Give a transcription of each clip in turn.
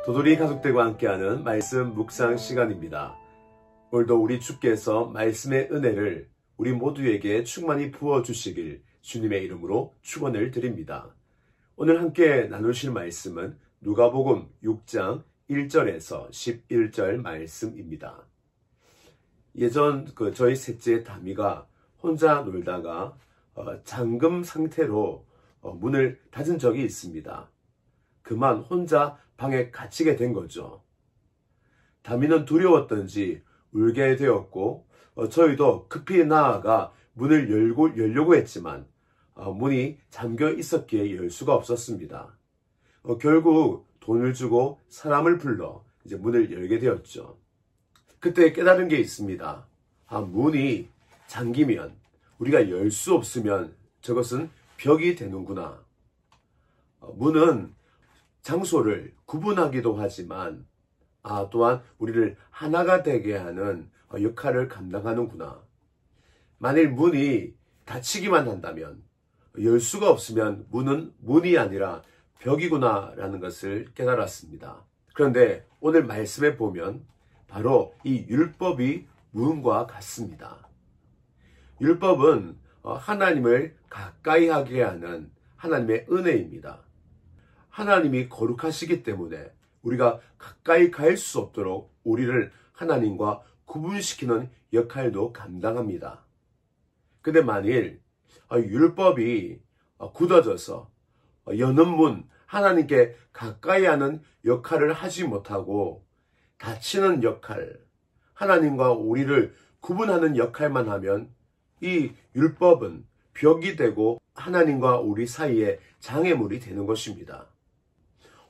도돌이 가족들과 함께하는 말씀 묵상 시간입니다. 오늘도 우리 주께서 말씀의 은혜를 우리 모두에게 충만히 부어주시길 주님의 이름으로 축원을 드립니다. 오늘 함께 나누실 말씀은 누가복음 6장 1절에서 11절 말씀입니다. 예전 저희 셋째 다미가 혼자 놀다가 잠금 상태로 문을 닫은 적이 있습니다. 그만 혼자 방에 갇히게 된 거죠. 다미는 두려웠던지 울게 되었고 저희도 급히 나아가 문을 열려고 했지만 문이 잠겨 있었기에 열 수가 없었습니다. 결국 돈을 주고 사람을 불러 이제 문을 열게 되었죠. 그때 깨달은 게 있습니다. 문이 잠기면 우리가 열 수 없으면 저것은 벽이 되는구나. 문은 장소를 구분하기도 하지만 또한 우리를 하나가 되게 하는 역할을 감당하는구나. 만일 문이 닫히기만 한다면 열 수가 없으면 문은 문이 아니라 벽이구나 라는 것을 깨달았습니다. 그런데 오늘 말씀에 보면 바로 이 율법이 문과 같습니다. 율법은 하나님을 가까이 하게 하는 하나님의 은혜입니다. 하나님이 거룩하시기 때문에 우리가 가까이 갈 수 없도록 우리를 하나님과 구분시키는 역할도 감당합니다. 근데 만일 율법이 굳어져서 여는 문, 하나님께 가까이 하는 역할을 하지 못하고 닫히는 역할, 하나님과 우리를 구분하는 역할만 하면 이 율법은 벽이 되고 하나님과 우리 사이에 장애물이 되는 것입니다.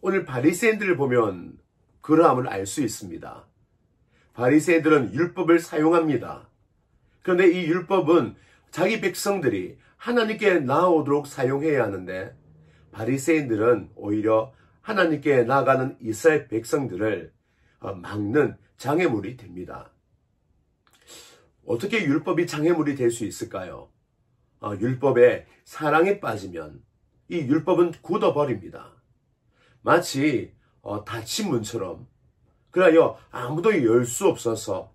오늘 바리새인들을 보면 그러함을 알 수 있습니다. 바리새인들은 율법을 사용합니다. 그런데 이 율법은 자기 백성들이 하나님께 나아오도록 사용해야 하는데 바리새인들은 오히려 하나님께 나아가는 이스라엘 백성들을 막는 장애물이 됩니다. 어떻게 율법이 장애물이 될 수 있을까요? 율법에 사랑에 빠지면 이 율법은 굳어버립니다. 마치 닫힌 문처럼. 그러하여 아무도 열 수 없어서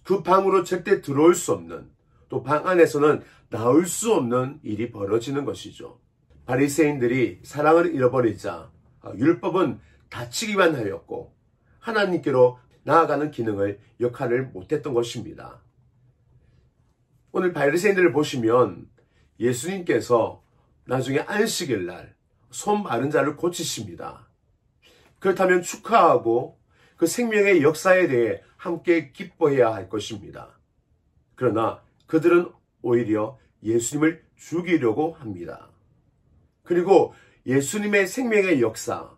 그 방으로 절대 들어올 수 없는, 또 방 안에서는 나올 수 없는 일이 벌어지는 것이죠. 바리새인들이 사랑을 잃어버리자 율법은 닫히기만 하였고 하나님께로 나아가는 역할을 못했던 것입니다. 오늘 바리새인들을 보시면 예수님께서 나중에 안식일 날 손 마른 자를 고치십니다. 그렇다면 축하하고 그 생명의 역사에 대해 함께 기뻐해야 할 것입니다. 그러나 그들은 오히려 예수님을 죽이려고 합니다. 그리고 예수님의 생명의 역사,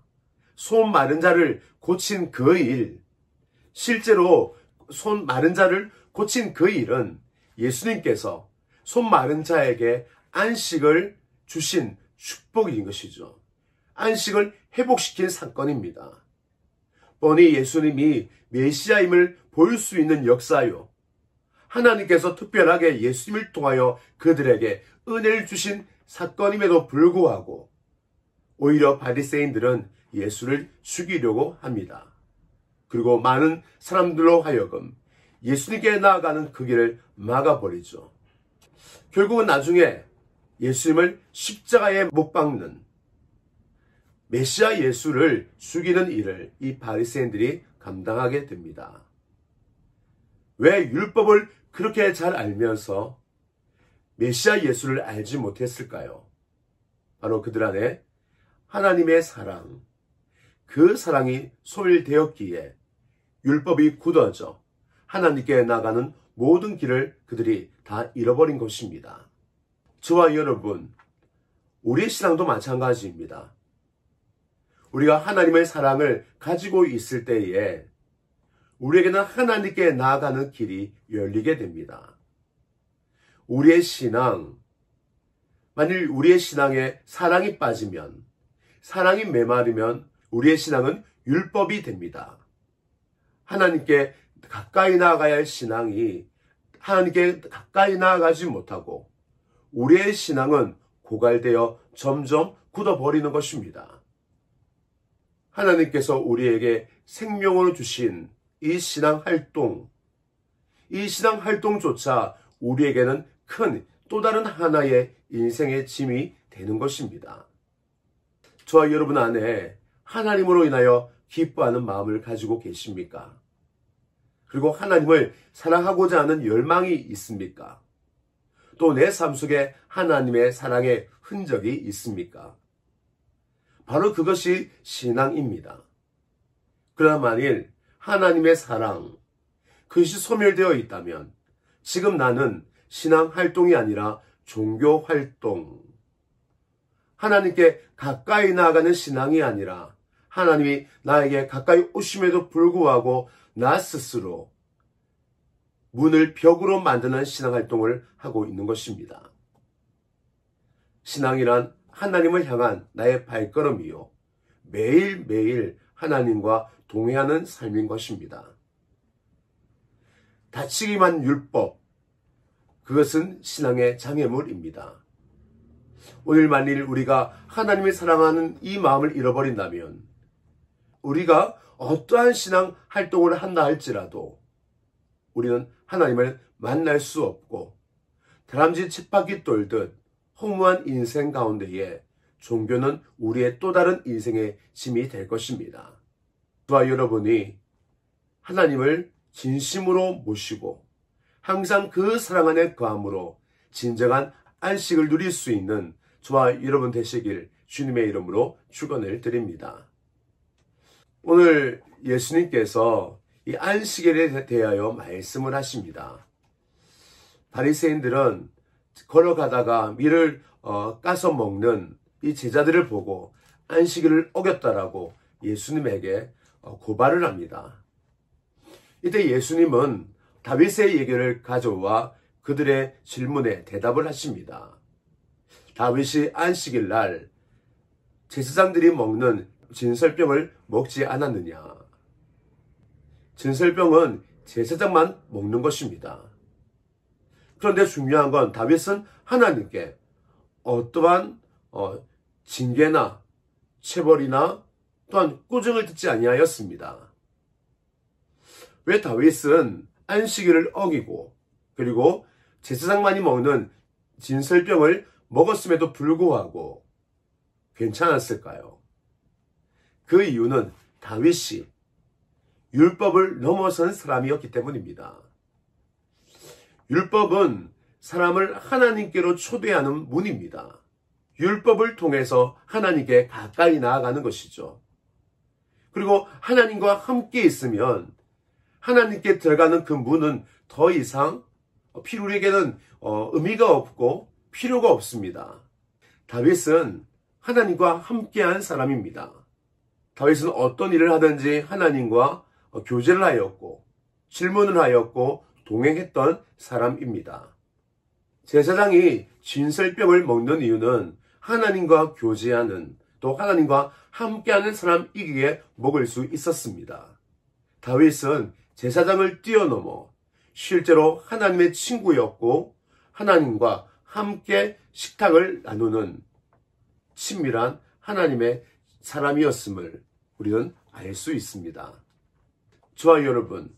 손 마른 자를 고친 그 일, 실제로 손 마른 자를 고친 그 일은 예수님께서 손 마른 자에게 안식을 주신 축복인 것이죠. 안식을 회복시킨 사건입니다. 뻔히 예수님이 메시아임을 보일 수 있는 역사요. 하나님께서 특별하게 예수님을 통하여 그들에게 은혜를 주신 사건임에도 불구하고 오히려 바리새인들은 예수를 죽이려고 합니다. 그리고 많은 사람들로 하여금 예수님께 나아가는 그 길을 막아버리죠. 결국은 나중에 예수님을 십자가에 못 박는 메시아 예수를 죽이는 일을 이 바리새인들이 감당하게 됩니다. 왜 율법을 그렇게 잘 알면서 메시아 예수를 알지 못했을까요? 바로 그들 안에 하나님의 사랑, 그 사랑이 소멸되었기에 율법이 굳어져 하나님께 나가는 모든 길을 그들이 다 잃어버린 것입니다. 저와 여러분, 우리의 신앙도 마찬가지입니다. 우리가 하나님의 사랑을 가지고 있을 때에 우리에게는 하나님께 나아가는 길이 열리게 됩니다. 우리의 신앙, 만일 우리의 신앙에 사랑이 빠지면, 사랑이 메마르면 우리의 신앙은 율법이 됩니다. 하나님께 가까이 나아가야 할 신앙이 하나님께 가까이 나아가지 못하고 우리의 신앙은 고갈되어 점점 굳어버리는 것입니다. 하나님께서 우리에게 생명으로 주신 이 신앙활동조차 우리에게는 큰 또 다른 하나의 인생의 짐이 되는 것입니다. 저와 여러분 안에 하나님으로 인하여 기뻐하는 마음을 가지고 계십니까? 그리고 하나님을 사랑하고자 하는 열망이 있습니까? 또 내 삶 속에 하나님의 사랑의 흔적이 있습니까? 바로 그것이 신앙입니다. 그러나 만일 하나님의 사랑, 그것이 소멸되어 있다면 지금 나는 신앙활동이 아니라 종교활동, 하나님께 가까이 나아가는 신앙이 아니라 하나님이 나에게 가까이 오심에도 불구하고 나 스스로 문을 벽으로 만드는 신앙활동을 하고 있는 것입니다. 신앙이란 하나님을 향한 나의 발걸음이요, 매일매일 하나님과 동행하는 삶인 것입니다. 다치기만 율법, 그것은 신앙의 장애물입니다. 오늘 만일 우리가 하나님을 사랑하는 이 마음을 잃어버린다면 우리가 어떠한 신앙 활동을 한다 할지라도 우리는 하나님을 만날 수 없고 다람쥐 쳇바퀴 돌듯 허무한 인생 가운데에 종교는 우리의 또 다른 인생의 짐이 될 것입니다. 저와 여러분이 하나님을 진심으로 모시고 항상 그 사랑 안에 거함으로 진정한 안식을 누릴 수 있는 저와 여러분 되시길 주님의 이름으로 축원을 드립니다. 오늘 예수님께서 이 안식일에 대하여 말씀을 하십니다. 바리새인들은 걸어가다가 밀을 까서 먹는 이 제자들을 보고 안식일을 어겼다라고 예수님에게 고발을 합니다. 이때 예수님은 다윗의 예결을 가져와 그들의 질문에 대답을 하십니다. 다윗이 안식일 날 제사장들이 먹는 진설병을 먹지 않았느냐? 진설병은 제사장만 먹는 것입니다. 그런데 중요한 건 다윗은 하나님께 어떠한 징계나 체벌이나 또한 꾸중을 듣지 아니하였습니다. 왜 다윗은 안식일을 어기고 그리고 제사장만이 먹는 진설병을 먹었음에도 불구하고 괜찮았을까요? 그 이유는 다윗이 율법을 넘어선 사람이었기 때문입니다. 율법은 사람을 하나님께로 초대하는 문입니다. 율법을 통해서 하나님께 가까이 나아가는 것이죠. 그리고 하나님과 함께 있으면 하나님께 들어가는 그 문은 더 이상 우리에게는 의미가 없고 필요가 없습니다. 다윗은 하나님과 함께한 사람입니다. 다윗은 어떤 일을 하든지 하나님과 교제를 하였고 질문을 하였고 동행했던 사람입니다. 제사장이 진설병을 먹는 이유는 하나님과 교제하는 또 하나님과 함께하는 사람이기에 먹을 수 있었습니다. 다윗은 제사장을 뛰어넘어 실제로 하나님의 친구였고 하나님과 함께 식탁을 나누는 친밀한 하나님의 사람이었음을 우리는 알 수 있습니다. 저와 여러분,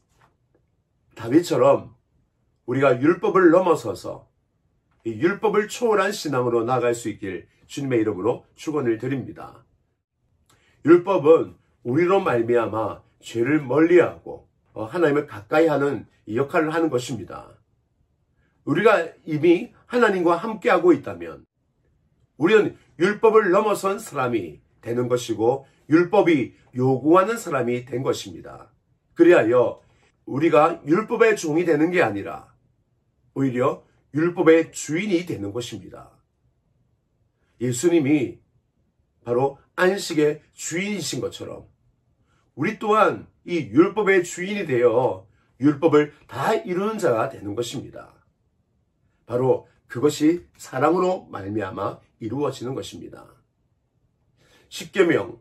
다윗처럼 우리가 율법을 넘어서서 이 율법을 초월한 신앙으로 나아갈 수 있길 주님의 이름으로 축원을 드립니다. 율법은 우리로 말미암아 죄를 멀리하고 하나님을 가까이 하는 역할을 하는 것입니다. 우리가 이미 하나님과 함께하고 있다면 우리는 율법을 넘어선 사람이 되는 것이고 율법이 요구하는 사람이 된 것입니다. 그리하여 우리가 율법의 종이 되는 게 아니라 오히려 율법의 주인이 되는 것입니다. 예수님이 바로 안식의 주인이신 것처럼 우리 또한 이 율법의 주인이 되어 율법을 다 이루는 자가 되는 것입니다. 바로 그것이 사랑으로 말미암아 이루어지는 것입니다. 십계명,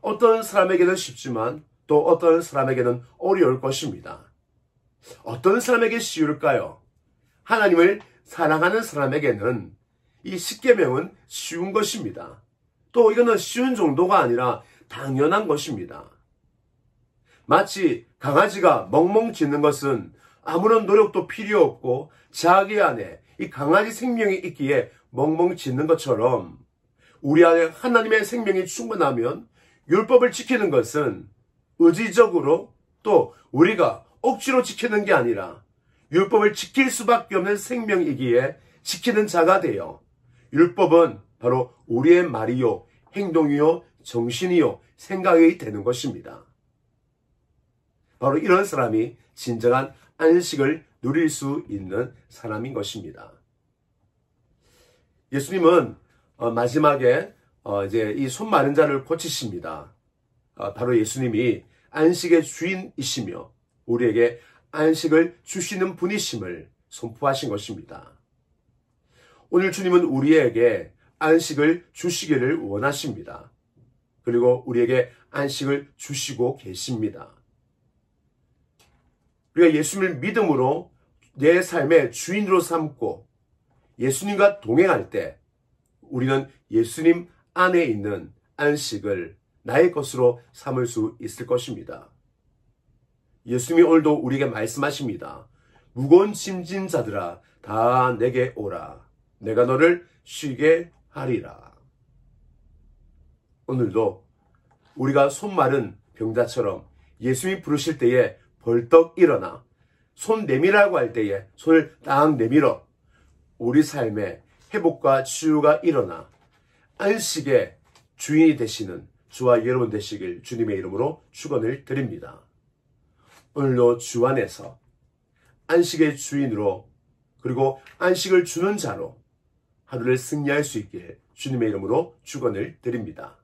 어떤 사람에게는 쉽지만 또 어떤 사람에게는 어려울 것입니다. 어떤 사람에게 쉬울까요? 하나님을 사랑하는 사람에게는 이 십계명은 쉬운 것입니다. 또 이거는 쉬운 정도가 아니라 당연한 것입니다. 마치 강아지가 멍멍 짖는 것은 아무런 노력도 필요 없고 자기 안에 이 강아지 생명이 있기에 멍멍 짖는 것처럼 우리 안에 하나님의 생명이 충만하면 율법을 지키는 것은 의지적으로 또 우리가 억지로 지키는 게 아니라 율법을 지킬 수밖에 없는 생명이기에 지키는 자가 되어 율법은 바로 우리의 말이요, 행동이요, 정신이요, 생각이 되는 것입니다. 바로 이런 사람이 진정한 안식을 누릴 수 있는 사람인 것입니다. 예수님은 마지막에 이제 이 손 마른 자를 고치십니다. 바로 예수님이 안식의 주인이시며 우리에게 안식을 주시는 분이심을 선포하신 것입니다. 오늘 주님은 우리에게 안식을 주시기를 원하십니다. 그리고 우리에게 안식을 주시고 계십니다. 우리가 예수님을 믿음으로 내 삶의 주인으로 삼고 예수님과 동행할 때 우리는 예수님 안에 있는 안식을 나의 것으로 삼을 수 있을 것입니다. 예수님이 오늘도 우리에게 말씀하십니다. 무거운 짐진 자들아 다 내게 오라. 내가 너를 쉬게 하리라. 오늘도 우리가 손 마른 병자처럼 예수님이 부르실 때에 벌떡 일어나 손 내밀라고 할 때에 손을 딱 내밀어 우리 삶에 회복과 치유가 일어나 안식의 주인이 되시는 주와 여러분 되시길 주님의 이름으로 축원을 드립니다. 오늘도 주 안에서 안식의 주인으로 그리고 안식을 주는 자로 하루를 승리할 수 있게 주님의 이름으로 축원을 드립니다.